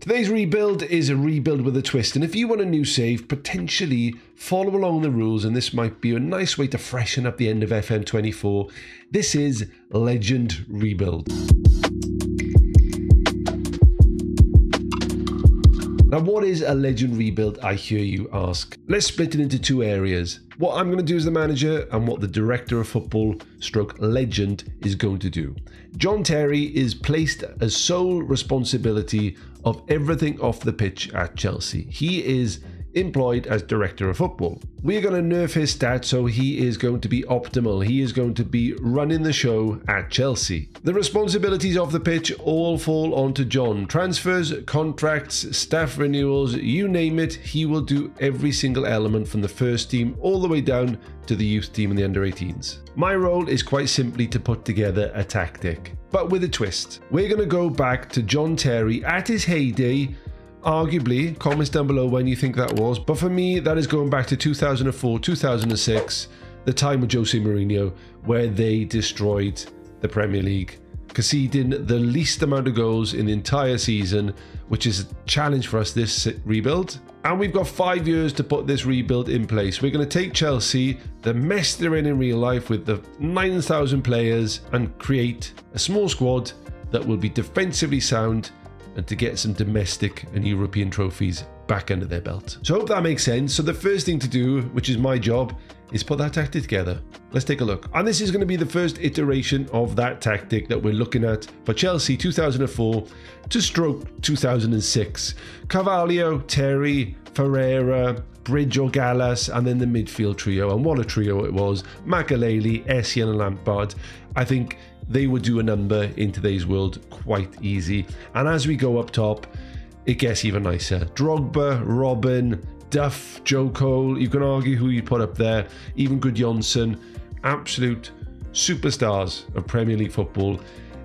Today's rebuild is a rebuild with a twist, and if you want a new save, potentially follow along the rules, and this might be a nice way to freshen up the end of FM24. This is Legend Rebuild. Now, what is a legend rebuild, I hear you ask? Let's split it into two areas. What I'm going to do as the manager and what the director of football / legend is going to do. John Terry is placed as sole responsibility of everything off the pitch at Chelsea. He is employed as director of football. We're going to nerf his stats so he is going to be optimal. He is going to be running the show at Chelsea. The responsibilities of the pitch all fall onto John. Transfers, contracts, staff renewals, you name it, he will do every single element from the first team all the way down to the youth team and the under-18s. My role is quite simply to put together a tactic, but with a twist. We're going to go back to John Terry at his heyday. Arguably, comments down below when you think that was, but for me that is going back to 2004, 2006, the time of Jose Mourinho, where they destroyed the Premier League, conceding the least amount of goals in the entire season, which is a challenge for us this rebuild. And we've got 5 years to put this rebuild in place. We're going to take Chelsea, the mess they're in real life with the 9,000 players, and create a small squad that will be defensively sound and to get some domestic and European trophies back under their belt. So I hope that makes sense. So the first thing to do, which is my job, is put that tactic together. Let's take a look. And this is going to be the first iteration of that tactic that we're looking at for Chelsea 2004 to stroke 2006. Carvalho, Terry, Ferreira, Bridge or Gallas, and then the midfield trio. And what a trio it was. Makelele, Essien and Lampard. I think they would do a number in today's world quite easy. And as we go up top, it gets even nicer. Drogba, Robin, Duff, Joe Cole, you can argue who you put up there, even Gudjonsson, absolute superstars of Premier League football.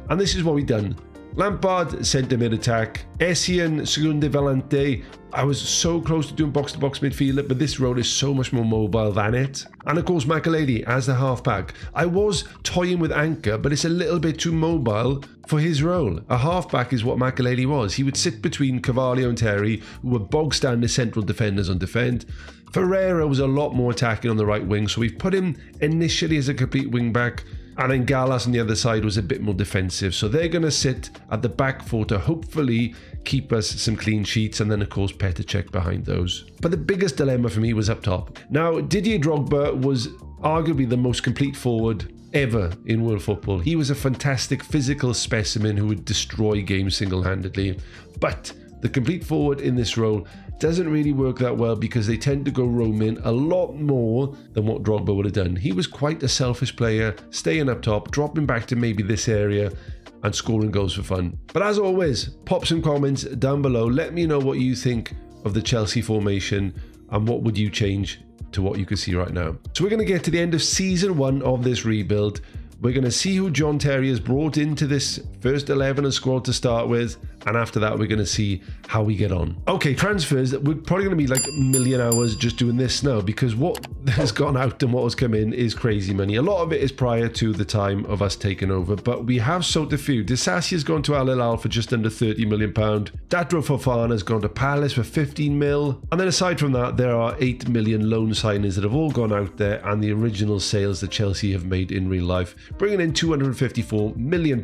And this is what we've done. Lampard, centre mid attack. Essien, Segunde Valente. I was so close to doing box-to-box midfielder, but this role is so much more mobile than it. And of course, Makelele as the halfback. I was toying with Anchor, but it's a little bit too mobile for his role. A halfback is what Makelele was. He would sit between Carvalho and Terry, who were bog-standard central defenders on defend. Ferreira was a lot more attacking on the right wing, so we've put him initially as a complete wing-back. And then Gallas on the other side was a bit more defensive. So they're going to sit at the back four to hopefully keep us some clean sheets. And then, of course, Petr Cech behind those. But the biggest dilemma for me was up top. Now, Didier Drogba was arguably the most complete forward ever in world football. He was a fantastic physical specimen who would destroy games single-handedly. But the complete forward in this role doesn't really work that well because they tend to go roaming a lot more than what Drogba would have done. He was quite a selfish player, staying up top, dropping back to maybe this area and scoring goals for fun. But as always, pop some comments down below. Let me know what you think of the Chelsea formation and what would you change to what you can see right now. So we're going to get to the end of season 1 of this rebuild. We're going to see who John Terry has brought into this first 11 and squad to start with. And after that, we're going to see how we get on. Okay, transfers. We're probably going to be like a million hours just doing this now because what has gone out and what has come in is crazy money. A lot of it is prior to the time of us taking over, but we have sold a few. Disasi has gone to Al Hilal for just under £30 million. Datro Fofana has gone to Palace for 15 mil. And then aside from that, there are 8 million loan signings that have all gone out there and the original sales that Chelsea have made in real life, bringing in £254 million.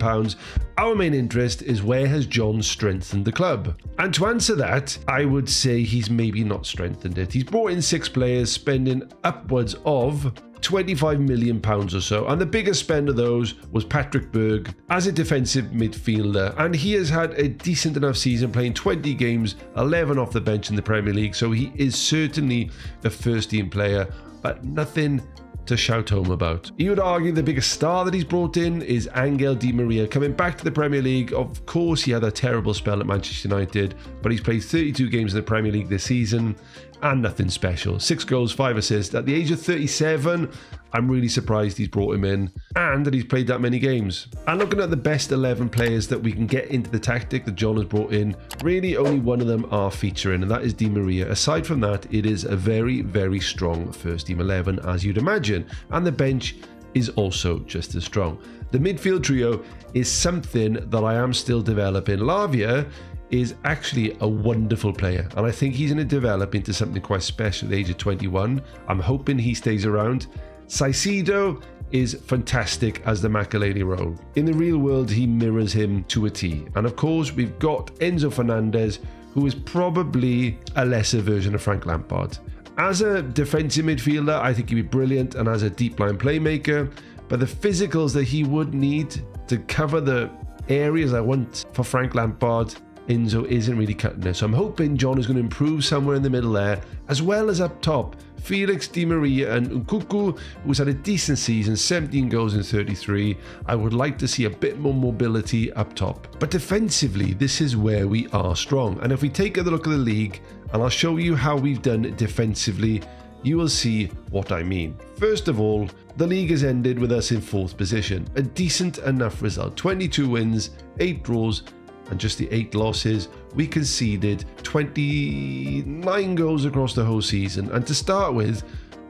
Our main interest is where has John strengthened the club? And to answer that, I would say he's maybe not strengthened it. He's brought in 6 players, spending upwards of £25 million or so, and the biggest spend of those was Patrick Berg as a defensive midfielder, and he has had a decent enough season, playing 20 games, 11 off the bench in the Premier League, so he is certainly a first team player, but nothing to shout home about. You would argue the biggest star that he's brought in is Angel Di Maria, coming back to the Premier League. Of course, he had a terrible spell at Manchester United, but he's played 32 games in the Premier League this season and nothing special. 6 goals, 5 assists. At the age of 37, I'm really surprised he's brought him in and that he's played that many games. And looking at the best 11 players that we can get into the tactic that John has brought in, really only one of them are featuring, and that is Di Maria. Aside from that, it is a very, very strong first team 11, as you'd imagine, and the bench is also just as strong. The midfield trio is something that I am still developing. Lavia is actually a wonderful player, and I think he's going to develop into something quite special at the age of 21. I'm hoping he stays around. Caicedo is fantastic as the Makelele role. In the real world, he mirrors him to a T. And of course, we've got Enzo Fernandez, who is probably a lesser version of Frank Lampard. As a defensive midfielder, I think he'd be brilliant, and as a deep line playmaker, but the physicals that he would need to cover the areas I want for Frank Lampard, Enzo isn't really cutting it. So I'm hoping John is going to improve somewhere in the middle there, as well as up top. Felix, Di Maria and Nkunku, who's had a decent season, 17 goals in 33. I would like to see a bit more mobility up top. But defensively, this is where we are strong. And if we take a look at the league, and I'll show you how we've done defensively, you will see what I mean. First of all, the league has ended with us in 4th position. A decent enough result. 22 wins, 8 draws, and just the 8 losses. We conceded 29 goals across the whole season, and to start with,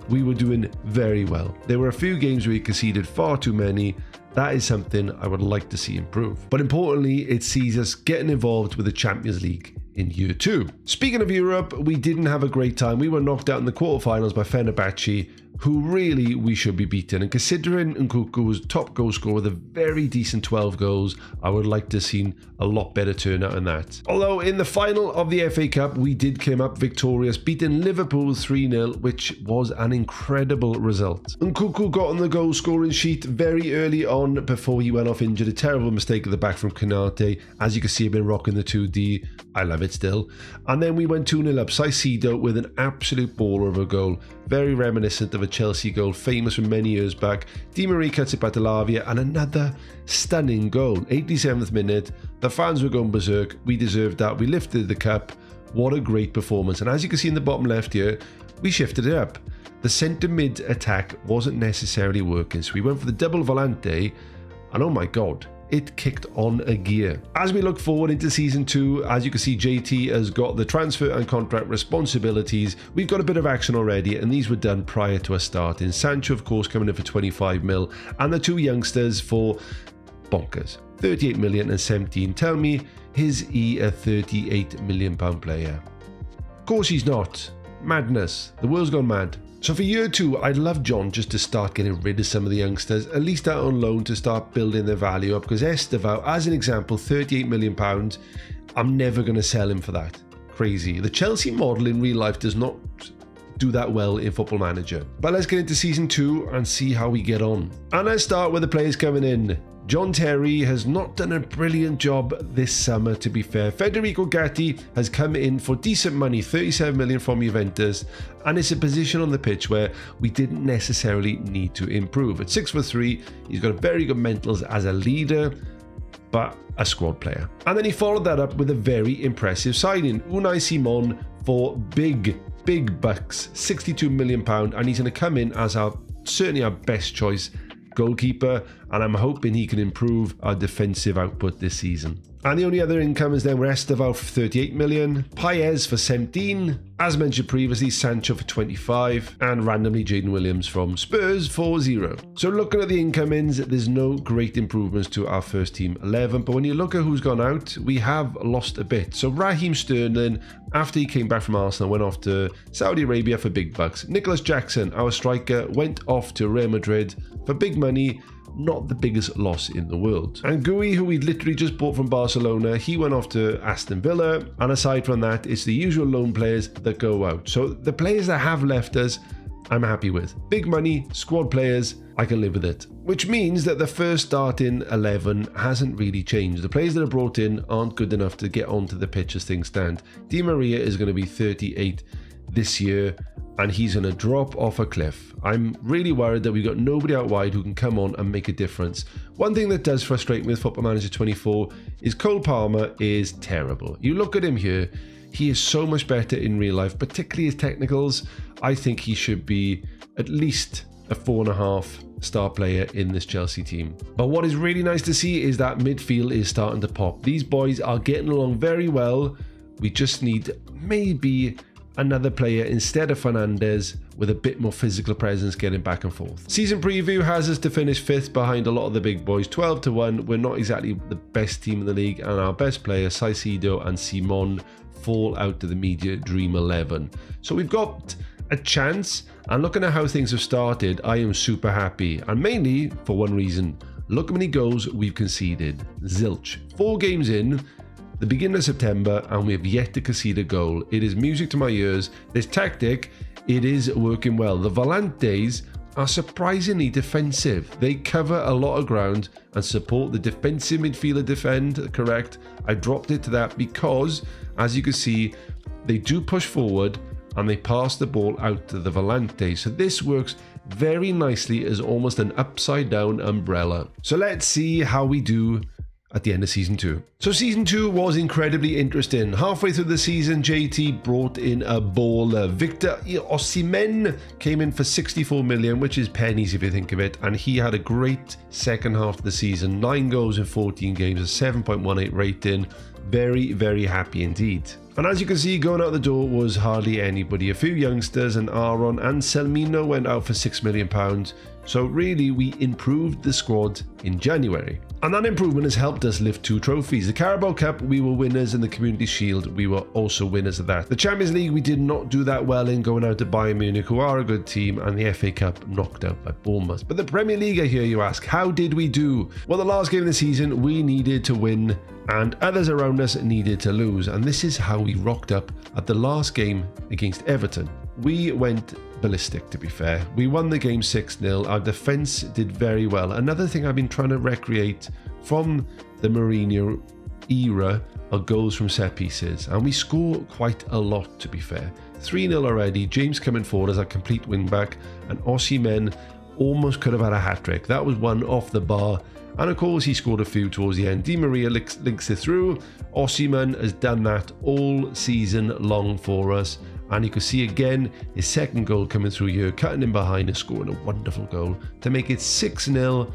we were doing very well. There were a few games where we conceded far too many. That is something I would like to see improve. But importantly, it sees us getting involved with the Champions League in year 2. Speaking of Europe, we didn't have a great time. We were knocked out in the quarterfinals by Fenerbahce, who really we should be beaten. And considering Nkunku was top goal scorer with a very decent 12 goals, I would like to have seen a lot better turnout than that. Although in the final of the FA Cup, we did come up victorious, beating Liverpool 3-0, which was an incredible result. Nkunku got on the goal scoring sheet very early on before he went off injured. A terrible mistake at the back from Konate. As you can see, I've been rocking the 2D. I love it still. And then we went 2-0 up. Caicedo with an absolute baller of a goal. Very reminiscent of a Chelsea goal, famous from many years back. Di Maria cuts it back to Lavia, and another stunning goal. 87th minute. The fans were going berserk. We deserved that. We lifted the cup. What a great performance. And as you can see in the bottom left here, we shifted it up. The centre mid attack wasn't necessarily working, so we went for the double volante, and oh my god, it kicked on a gear. As we look forward into season 2, as you can see, JT has got the transfer and contract responsibilities. We've got a bit of action already, and these were done prior to us starting. Sancho, of course, coming in for 25 mil, and the 2 youngsters for bonkers, 38 million and 17. Tell me, is he a 38 million pound player? Of course he's not. Madness. The world's gone mad. So for year 2, I'd love John just to start getting rid of some of the youngsters, at least out on loan, to start building their value up, because Estevao, as an example, 38 million pounds, I'm never going to sell him for that. Crazy. The Chelsea model in real life does not do that well in Football Manager. But let's get into season 2 and see how we get on. And let's start with the players coming in. John Terry has not done a brilliant job this summer, to be fair. Federico Gatti has come in for decent money, 37 million from Juventus, and it's a position on the pitch where we didn't necessarily need to improve. At 6'3", he's got very good mentals as a leader, but a squad player. And then he followed that up with a very impressive signing, Unai Simon, for big bucks, 62 million pound, and he's going to come in as certainly our best choice goalkeeper, and I'm hoping he can improve our defensive output this season. And the only other incomers then were Estevao for 38 million, Paez for 17, as mentioned previously, Sancho for 25, and randomly Jaden Williams from Spurs for 0. So looking at the incomings, there's no great improvements to our first team 11, but when you look at who's gone out, we have lost a bit. So Raheem Sterling, after he came back from Arsenal, went off to Saudi Arabia for big bucks. Nicholas Jackson, our striker, went off to Real Madrid for big money. Not the biggest loss in the world. And Gui, who we'd literally just bought from Barcelona, he went off to Aston Villa. And aside from that, it's the usual loan players that go out. So the players that have left us, I'm happy with. Big money, squad players, I can live with it. Which means that the first starting 11 hasn't really changed. The players that are brought in aren't good enough to get onto the pitch as things stand. Di Maria is going to be 38 this year, and he's going to drop off a cliff. I'm really worried that we've got nobody out wide who can come on and make a difference. One thing that does frustrate me with Football Manager 24 is Cole Palmer is terrible. You look at him here, he is so much better in real life, particularly his technicals. I think he should be at least a 4.5 star player in this Chelsea team. But what is really nice to see is that midfield is starting to pop. These boys are getting along very well. We just need maybe another player instead of Fernandez with a bit more physical presence getting back and forth. Season preview has us to finish 5th behind a lot of the big boys, 12-1. We're not exactly the best team in the league, and our best players, Saicedo and Simon, fall out to the media Dream 11. So we've got a chance, and looking at how things have started, I am super happy, and mainly for one reason. Look how many goals we've conceded. Zilch. 4 games in, the beginning of September, and we have yet to concede a goal. It is music to my ears. This tactic, it is working well. The Volantes are surprisingly defensive. They cover a lot of ground and support the defensive midfielder defend, correct? I dropped it to that because, as you can see, they do push forward and they pass the ball out to the Volantes. So this works very nicely as almost an upside down umbrella. So let's see how we do at the end of season 2. So season 2 was incredibly interesting. Halfway through the season, JT brought in a baller. Victor Osimhen came in for 64 million, which is pennies if you think of it, and he had a great second half of the season. 9 goals in 14 games, a 7.18 rating. Very, very happy indeed. And as you can see, going out the door was hardly anybody. A few youngsters, and Aaron and Selmino went out for £6 million. So really, we improved the squad in January. And that improvement has helped us lift 2 trophies. The Carabao Cup, we were winners, and the Community Shield, we were also winners of that. The Champions League, we did not do that well in, going out to Bayern Munich, who are a good team, and the FA Cup knocked out by Bournemouth. But the Premier League, I hear you ask, how did we do? Well, the last game of the season, we needed to win, and others around us needed to lose. And this is how we rocked up at the last game against Everton. We went ballistic, to be fair. We won the game 6-0. Our defence did very well. Another thing I've been trying to recreate from the Mourinho era are goals from set pieces, and we score quite a lot, to be fair. 3-0 already. James coming forward as a complete wing-back, and Osimhen almost could have had a hat-trick. That was one off the bar, and of course he scored a few towards the end. Di Maria links it through. Osimhen has done that all season long for us, and you can see again his second goal coming through here, cutting in behind and scoring a wonderful goal to make it 6-0.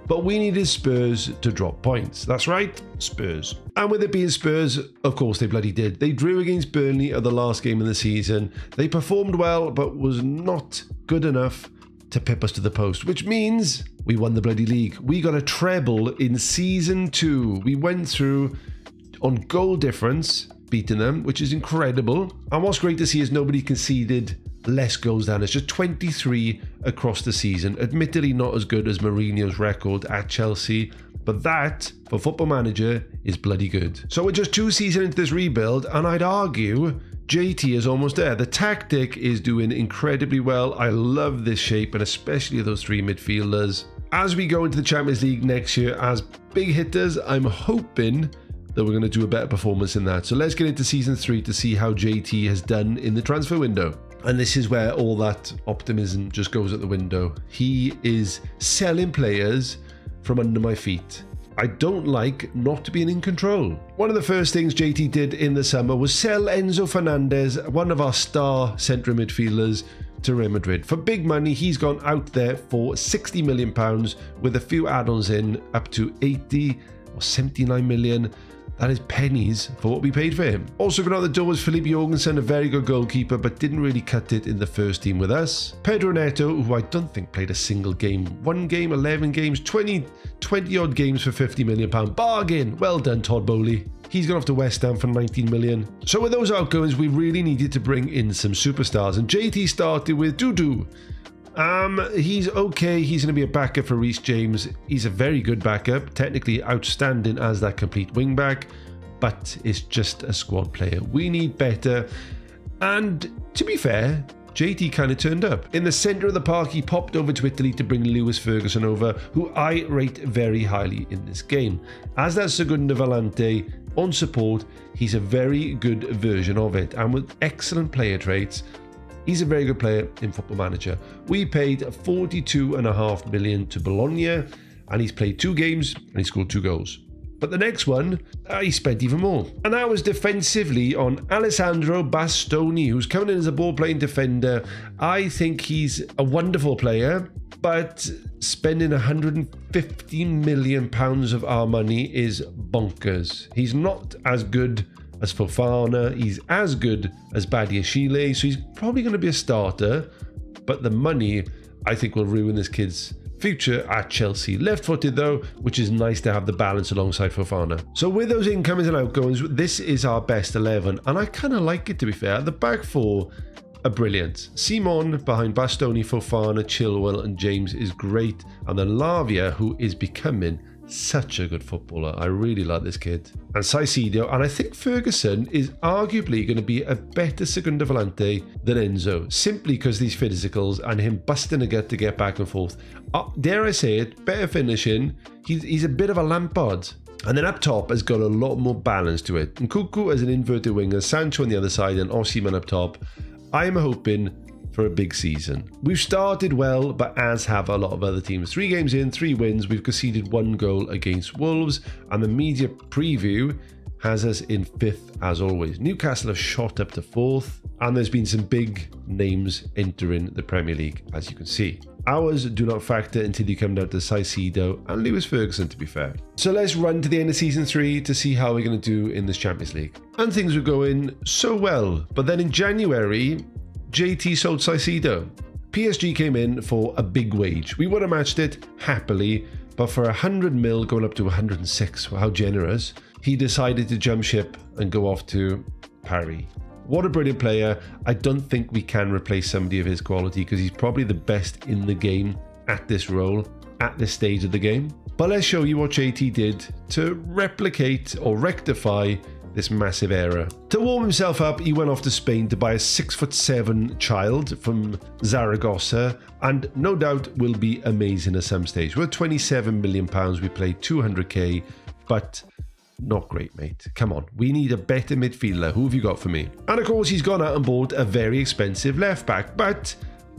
But we needed Spurs to drop points. That's right, Spurs. And with it being Spurs, of course they bloody did. They drew against Burnley at the last game of the season. They performed well, but was not good enough to pip us to the post, which means we won the bloody league. We got a treble in season 2. We went through on goal difference, beating them, which is incredible. And what's great to see is nobody conceded less goals than us, just 23 across the season. Admittedly not as good as Mourinho's record at Chelsea, but that, for Football Manager, is bloody good. So we're just 2 seasons into this rebuild, and I'd argue JT is almost there. The tactic is doing incredibly well. I love this shape, and especially those 3 midfielders. As we go into the Champions League next year as big hitters, I'm hoping that we're going to do a better performance in that. So let's get into season 3 to see how JT has done in the transfer window. And this is where all that optimism just goes out the window. He is selling players from under my feet. I don't like not being in control. One of the first things JT did in the summer was sell Enzo Fernandez, one of our star central midfielders, to Real Madrid. For big money, he's gone out there for £60 million with a few add-ons in, up to 80 or 79 million. That is pennies for what we paid for him. Also going out the door was Philippe Jorgensen, a very good goalkeeper, but didn't really cut it in the first team with us. Pedro Neto, who I don't think played a single game. 1 game, 11 games, 20 odd games for £50 million. Bargain. Well done, Todd Bowley. He's gone off to West Ham for 19 million. So with those outgoings, we really needed to bring in some superstars, and JT started with Dudu. He's okay. He's going to be a backup for Reece James. He's a very good backup, technically outstanding as that complete wing back, but it's just a squad player. We need better. And to be fair, JT kind of turned up. In the centre of the park, he popped over to Italy to bring Lewis Ferguson over, who I rate very highly in this game. As that Segundo Volante on support, he's a very good version of it, and with excellent player traits. He's a very good player in Football Manager. We paid 42.5 million to Bologna, and he's played 2 games and he scored 2 goals. But the next one, he spent even more. And that was defensively on Alessandro Bastoni, who's coming in as a ball-playing defender. I think he's a wonderful player, but spending £150 million of our money is bonkers. He's not as good as Fofana. He's as good as Badiashile, so he's probably going to be a starter. But the money, I think, will ruin this kid's future at Chelsea. Left-footed though, which is nice to have the balance alongside Fofana. So with those incomings and outgoings, this is our best 11, and I kind of like it, to be fair. The back four are brilliant. Simon behind Bastoni, Fofana, Chilwell and James is great, and then Lavia, who is becoming such a good footballer. I really like this kid. And Caicedo, and I think Ferguson is arguably going to be a better Segunda Volante than Enzo, simply because these physicals and him busting a gut to get back and forth. Dare I say it, better finishing. He's a bit of a Lampard. And then up top has got a lot more balance to it. And Nkunku as an inverted winger, Sancho on the other side and Osimhen up top. I am hoping for a big season. We've started well, but as have a lot of other teams. 3 games in, 3 wins. We've conceded 1 goal against Wolves, and the media preview has us in 5th as always. Newcastle have shot up to 4th, and there's been some big names entering the Premier League, as you can see. Ours do not factor until you come down to Caicedo and Lewis Ferguson, to be fair. So let's run to the end of season 3 to see how we're going to do in this Champions League. And things were going so well, but then in January, JT sold Caicedo. PSG came in for a big wage. We would have matched it happily, but for 100 mil going up to 106, how generous, he decided to jump ship and go off to Paris. What a brilliant player. I don't think we can replace somebody of his quality because he's probably the best in the game at this role, at this stage of the game. But let's show you what JT did to replicate or rectify this massive error. To warm himself up, he went off to Spain to buy a 6'7" child from Zaragoza, and no doubt will be amazing at some stage. We're £27 million, we played 200k, but not great, mate. Come on, we need a better midfielder. Who have you got for me? And of course, he's gone out and bought a very expensive left back, but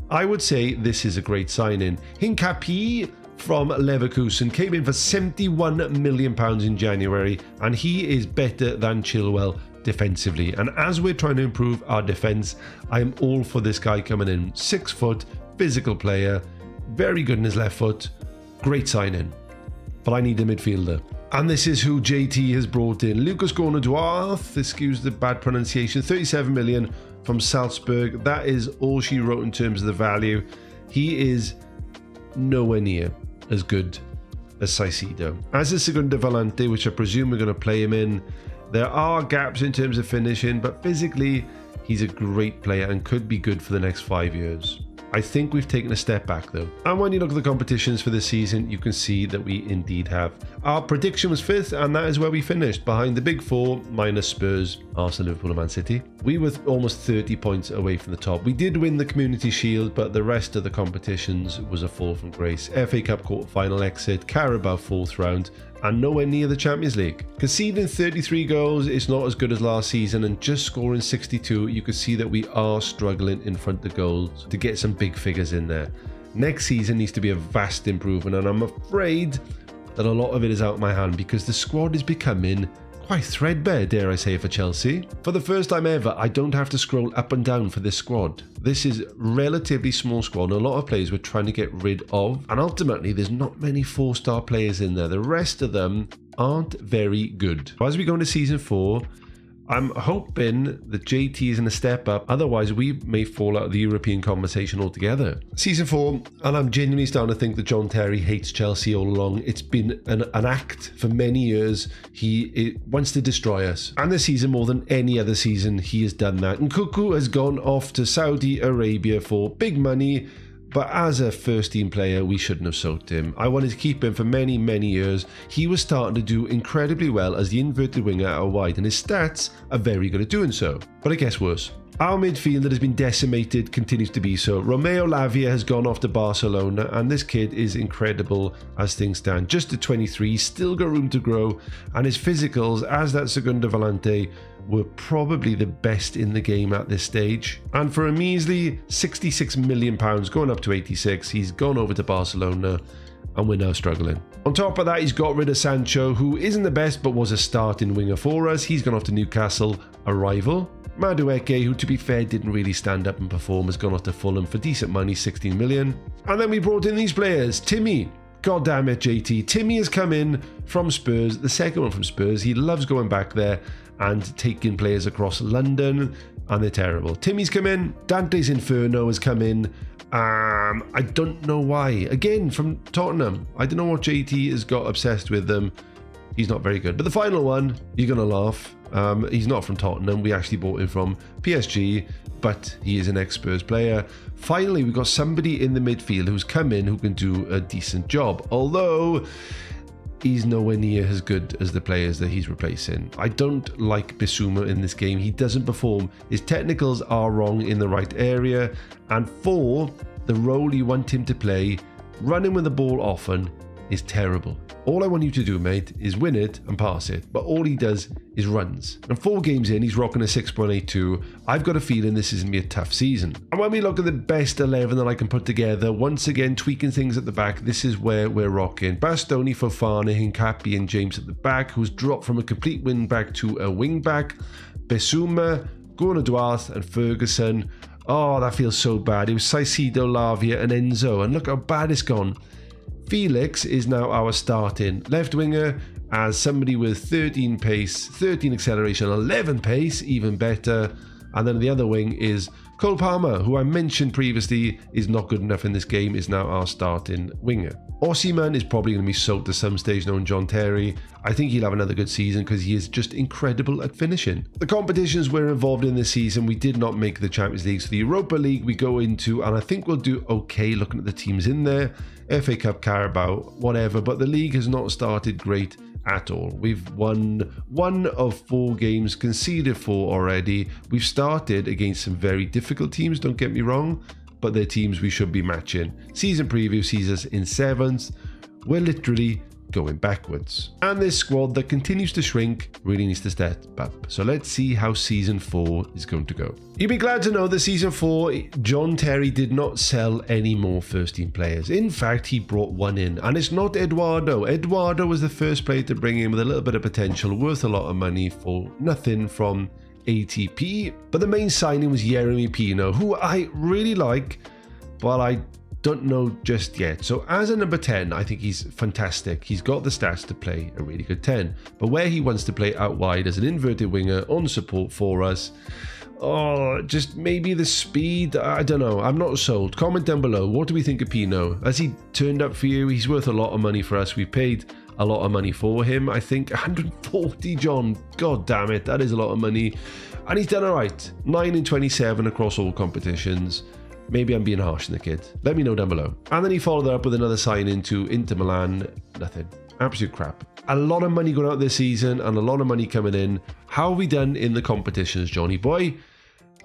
I would say this is a great signing. Hincapié from Leverkusen came in for £71 million in January, and he is better than Chilwell defensively. And as we're trying to improve our defense, I am all for this guy coming in. 6 foot, physical player, very good in his left foot, great signing. But I need a midfielder. And this is who JT has brought in. Lucas Gorna-Duarte, excuse the bad pronunciation, 37 million from Salzburg. That is all she wrote in terms of the value. He is nowhere near as good as Caicedo. As a Segunda Volante, which I presume we're going to play him in, there are gaps in terms of finishing, but physically, he's a great player and could be good for the next 5 years. I think we've taken a step back though. And when you look at the competitions for this season, you can see that we indeed have. Our prediction was 5th, and that is where we finished, behind the big 4 minus Spurs, Arsenal, Liverpool and Man City. We were almost 30 points away from the top. We did win the Community Shield, but the rest of the competitions was a fall from grace. FA Cup quarter-final exit, Carabao 4th round, and nowhere near the Champions League. Conceding 33 goals is not as good as last season, and just scoring 62, you can see that we are struggling in front of goals to get some big figures in there. Next season needs to be a vast improvement, and I'm afraid that a lot of it is out of my hand because the squad is becoming quite threadbare, dare I say, for Chelsea. For the first time ever, I don't have to scroll up and down for this squad. This is relatively small squad, and a lot of players we're trying to get rid of, and ultimately there's not many 4-star players in there. The rest of them aren't very good. As we go into season 4, I'm hoping that JT is going to step up, otherwise we may fall out of the European conversation altogether. Season 4, and I'm genuinely starting to think that John Terry hates Chelsea all along. It's been an act for many years. He wants to destroy us. And this season, more than any other season, he has done that. And Nkunku has gone off to Saudi Arabia for big money, but as a first-team player, we shouldn't have sold him. I wanted to keep him for many, many years. He was starting to do incredibly well as the inverted winger out wide, and his stats are very good at doing so. But it gets worse. Our midfield that has been decimated continues to be so. Romeo Lavia has gone off to Barcelona, and this kid is incredible as things stand. Just at 23, still got room to grow, and his physicals as that Segunda Volante were probably the best in the game at this stage. And for a measly £66 million going up to 86, he's gone over to Barcelona, and we're now struggling. On top of that, he's got rid of Sancho, who isn't the best but was a starting winger for us. He's gone off to Newcastle, a rival. Madueke, who to be fair didn't really stand up and perform, has gone off to Fulham for decent money, 16 million. And then we brought in these players. Timmy, god damn it JT, Timmy has come in from Spurs, the second one from Spurs. He loves going back there, and taking players across London, and they're terrible. Timmy's come in. Dante's Inferno has come in. I don't know why. Again, from Tottenham. I don't know what JT has got obsessed with them. He's not very good. But the final one, you're going to laugh. He's not from Tottenham. We actually bought him from PSG, but he is an ex-Spurs player. Finally, we've got somebody in the midfield who's come in who can do a decent job. Although he's nowhere near as good as the players that he's replacing. I don't like Bissouma in this game. He doesn't perform. His technicals are wrong in the right area. And for the role you want him to play, running with the ball often is terrible. All I want you to do, mate, is win it and pass it. But all he does is runs. And 4 games in, he's rocking a 6.82. I've got a feeling this is going to be a tough season. And when we look at the best 11 that I can put together, once again, tweaking things at the back, this is where we're rocking. Bastoni, Fofana, Hincapi and James at the back, who's dropped from a complete wing back to a wing back. Bissouma, Gordon Duarte and Ferguson. Oh, that feels so bad. It was Saicedo, Lavia and Enzo. And look how bad it's gone. Felix is now our starting left winger as somebody with 13 pace, 13 acceleration, 11 pace, even better. And then the other wing is Cole Palmer, who I mentioned previously is not good enough in this game, is now our starting winger. Osimhen is probably going to be sold to some stage now in John Terry. I think he'll have another good season because he is just incredible at finishing. The competitions we're involved in this season, we did not make the Champions League. So the Europa League we go into, and I think we'll do okay looking at the teams in there. FA Cup, Carabao, whatever, but the league has not started great at all. We've won 1 of 4 games, conceded 4 already. We've started against some very difficult teams, don't get me wrong, but they're teams we should be matching. Season preview sees us in 7th. We're literally going backwards. And this squad that continues to shrink really needs to step up. So let's see how season 4 is going to go. You'll be glad to know that season 4, John Terry did not sell any more first team players. In fact, he brought one in, and it's not Eduardo. Eduardo was the first player to bring in with a little bit of potential, worth a lot of money for nothing from ATP. But the main signing was Yeremy Pino, who I really like, but I don't know just yet. So as a number 10, I think he's fantastic. He's got the stats to play a really good 10. But where he wants to play out wide as an inverted winger on support for us, oh, just maybe the speed, I don't know. I'm not sold. Comment down below. What do we think of Pino? Has he turned up for you? He's worth a lot of money for us. We paid a lot of money for him. I think 140, John. God damn it. That is a lot of money. And he's done all right. 9 in 27 across all competitions. Maybe I'm being harsh on the kid. Let me know down below. And then he followed up with another sign into Inter Milan. Nothing. Absolute crap. A lot of money going out this season and a lot of money coming in. How have we done in the competitions, Johnny boy?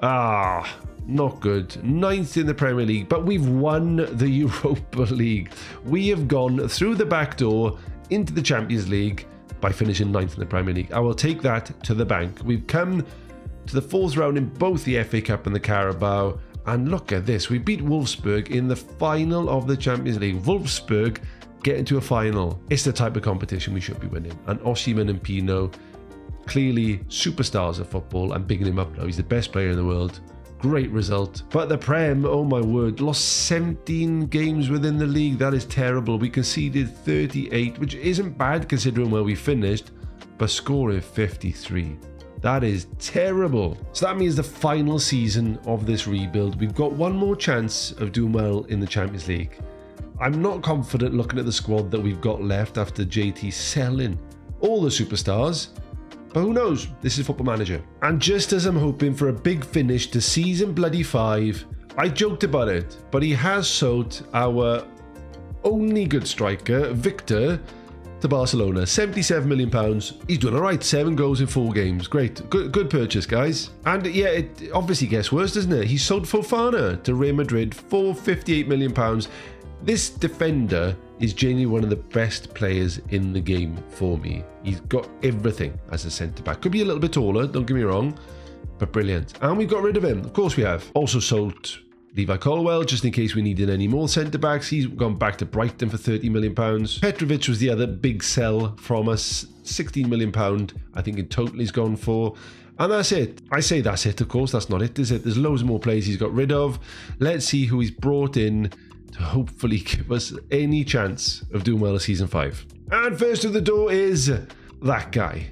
Not good. 9th in the Premier League, but we've won the Europa League. We have gone through the back door into the Champions League by finishing 9th in the Premier League. I will take that to the bank. We've come to the 4th round in both the FA Cup and the Carabao. And look at this, we beat Wolfsburg in the final of the Champions League. Wolfsburg get into a final. It's the type of competition we should be winning. And Osimhen and Pino, clearly superstars of football. I'm bigging him up now. He's the best player in the world. Great result. But the Prem, oh my word, lost 17 games within the league. That is terrible. We conceded 38, which isn't bad considering where we finished, but scoring 53. That is terrible. So that means the final season of this rebuild, we've got one more chance of doing well in the Champions League. I'm not confident looking at the squad that we've got left after JT selling all the superstars. But who knows? This is Football Manager. And just as I'm hoping for a big finish to season bloody 5, I joked about it, but he has sold our only good striker, Victor, to Barcelona. £77 million. He's doing all right. 7 goals in 4 games. Great. Good purchase, guys. And yeah, it obviously gets worse, doesn't it? He sold Fofana to Real Madrid for £58 million. This defender is genuinely one of the best players in the game for me. He's got everything as a centre-back. Could be a little bit taller, don't get me wrong, but brilliant. And we got rid of him. Of course we have. Also sold Levi Colwill, just in case we needed any more centre-backs. He's gone back to Brighton for £30 million. Petrovic was the other big sell from us. £16 million, I think in total he's gone for. And that's it. I say that's it, of course. That's not it, is it? There's loads more players he's got rid of. Let's see who he's brought in to hopefully give us any chance of doing well in Season 5. And first to the door is that guy.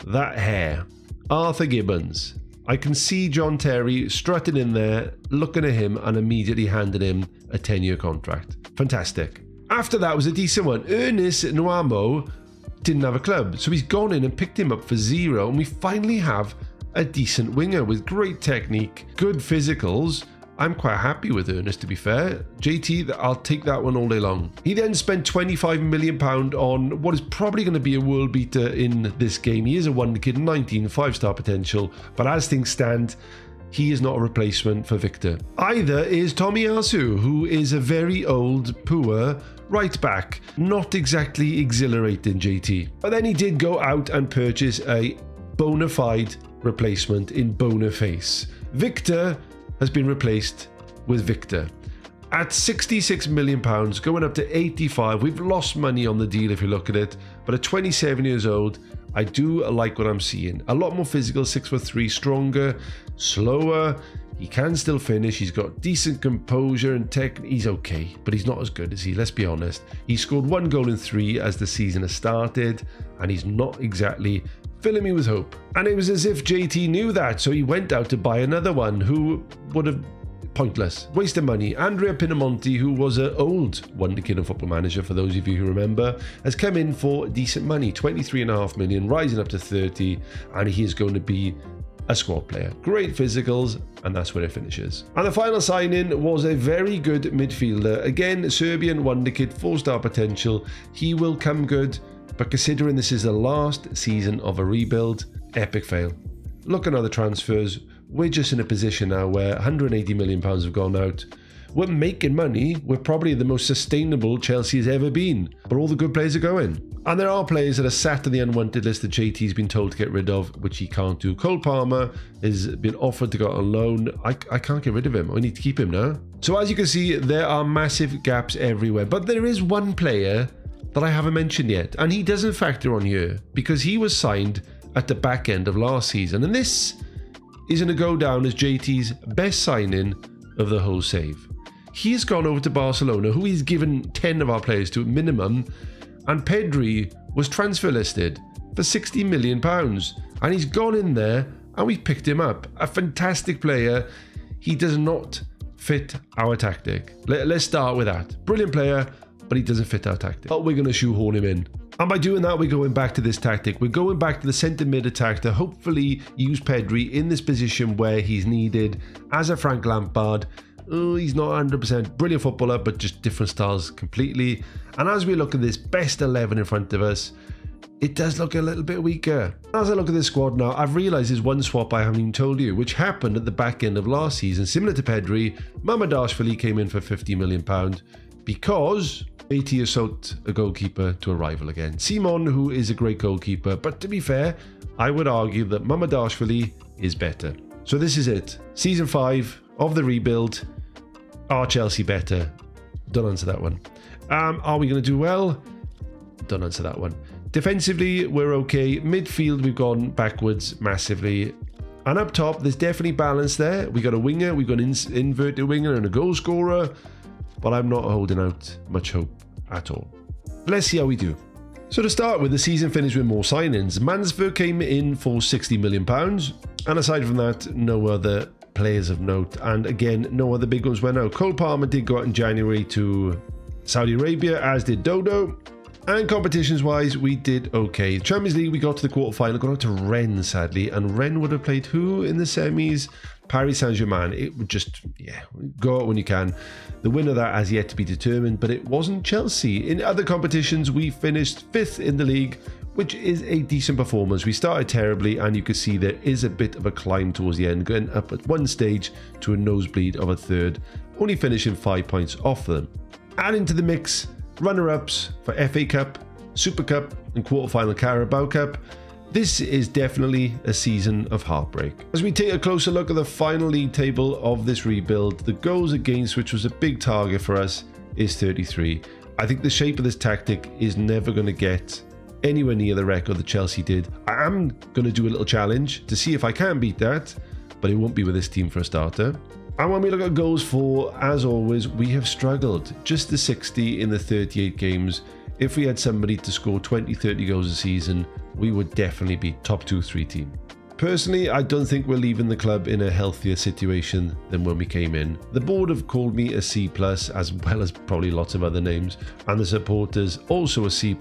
That hair. Arthur Gibbons. I can see John Terry strutting in there, looking at him and immediately handing him a 10-year contract. Fantastic. After that was a decent one. Ernest Nwamo didn't have a club, so he's gone in and picked him up for 0, and we finally have a decent winger with great technique, good physicals. I'm quite happy with Ernest, to be fair. JT, I'll take that one all day long. He then spent £25 million on what is probably going to be a world beater in this game. He is a Wonderkid, 19, 5-star potential, but as things stand, he is not a replacement for Victor. Either is Tommy Asu, who is a very old, poor right back. Not exactly exhilarating, JT. But then he did go out and purchase a bona fide replacement in Boniface. Victor has been replaced with Victor. At £66 million, going up to 85, we've lost money on the deal if you look at it, but at 27 years old, I do like what I'm seeing. A lot more physical, 6'3", stronger, slower. He can still finish. He's got decent composure and tech. He's okay, but he's not as good as he, let's be honest. He scored 1 goal in 3 as the season has started, and he's not exactly filling me with hope. And it was as if JT knew that, so he went out to buy another one who would have pointless, waste of money. Andrea Pinamonti, who was an old Wonderkid and Football Manager, for those of you who remember, has come in for decent money, 23.5 million, rising up to 30, and he is going to be a squad player. Great physicals, and that's where it finishes. And the final sign-in was a very good midfielder. Again, Serbian Wonderkid, 4-star potential. He will come good, but considering this is the last season of a rebuild, epic fail. Look at other transfers. We're just in a position now where £180 million have gone out. We're making money. We're probably the most sustainable Chelsea has ever been, but all the good players are going. And there are players that are sat on the unwanted list that JT's been told to get rid of, which he can't do. Cole Palmer has been offered to go on loan. I can't get rid of him. I need to keep him now. So as you can see, there are massive gaps everywhere, but there is one player that I haven't mentioned yet, and he doesn't factor on here because he was signed at the back end of last season, and this is going to go down as JT's best signing of the whole save. He's gone over to Barcelona, who he's given 10 of our players to at minimum, and Pedri was transfer listed for £60 million, and he's gone in there and we picked him up. A fantastic player. He does not fit our tactic. Let's start with that. Brilliant player, but he doesn't fit our tactic. But we're going to shoehorn him in. And by doing that, we're going back to this tactic. We're going back to the centre mid attack to hopefully use Pedri in this position where he's needed as a Frank Lampard. Oh, he's not 100% brilliant footballer, but just different styles completely. And as we look at this best 11 in front of us, it does look a little bit weaker. As I look at this squad now, I've realised there's one swap I haven't even told you, which happened at the back end of last season. Similar to Pedri, Mamadashvili came in for £50 million because AT assault a goalkeeper to a rival again. Simon, who is a great goalkeeper, but to be fair, I would argue that Mamadashvili is better. So this is it. Season 5 of the rebuild. Are Chelsea better? Don't answer that one. Are we going to do well? Don't answer that one. Defensively, we're okay. Midfield, we've gone backwards massively. And up top, there's definitely balance there. We got a winger, we've got an inverted winger and a goal scorer. But I'm not holding out much hope at all. Let's see how we do. So to start with, the season finished with more signings. Mansfield came in for £60 million. And aside from that, no other players of note. And again, no other big ones went out. Cole Palmer did go out in January to Saudi Arabia, as did Dodo. And competitions-wise, we did okay. Champions League, we got to the quarterfinal, got out to Rennes, sadly. And Rennes would have played who in the semis? Paris Saint-Germain. It would just, go out when you can. The winner of that has yet to be determined, but it wasn't Chelsea. In other competitions, we finished 5th in the league, which is a decent performance. We started terribly, and you can see there is a bit of a climb towards the end, going up at one stage to a nosebleed of a third, only finishing 5 points off them. Add into the mix runner-ups for FA Cup, Super Cup, and quarterfinal Carabao Cup. This is definitely a season of heartbreak. As we take a closer look at the final league table of this rebuild, the goals against, which was a big target for us, is 33. I think the shape of this tactic is never going to get anywhere near the record that Chelsea did. I am going to do a little challenge to see if I can beat that, but it won't be with this team for a starter. And when we look at goals for, as always, we have struggled. Just the 60 in the 38 games. If we had somebody to score 20, 30 goals a season, we would definitely be top 2-3 team. Personally, I don't think we're leaving the club in a healthier situation than when we came in. The board have called me a C+, as well as probably lots of other names, and the supporters also a C+.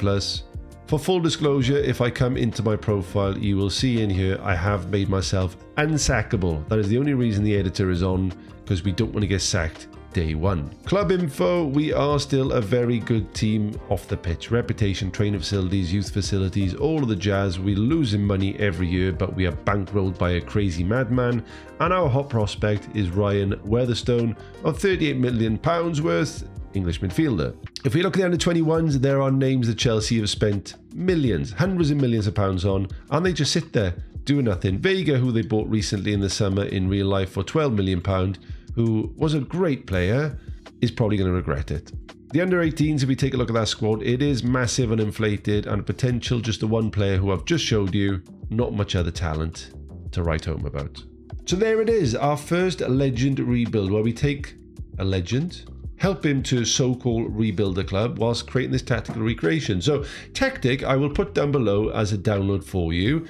For full disclosure, if I come into my profile, you will see in here I have made myself unsackable. That is the only reason the editor is on, because we don't want to get sacked day one. Club info, we are still a very good team off the pitch. Reputation, training facilities, youth facilities, all of the jazz. We're losing money every year, but we are bankrolled by a crazy madman. And our hot prospect is Ryan Weatherstone of £38 million worth, English midfielder. If we look at the under-21s, there are names that Chelsea have spent millions, hundreds of millions of pounds on, and they just sit there doing nothing. Vega, who they bought recently in the summer in real life for £12 million, who was a great player, is probably going to regret it. The under-18s, if we take a look at that squad, it is massive and inflated, and potential just the one player who I've just showed you, not much other talent to write home about. So there it is, our first legend rebuild, where we take a legend, help him to so-called rebuild the club whilst creating this tactical recreation. So tactic I will put down below as a download for you,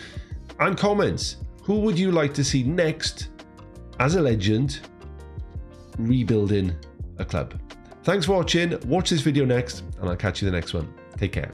and comments. Who would you like to see next as a legend rebuilding a club? Thanks for watching. Watch this video next, and I'll catch you in the next one. Take care.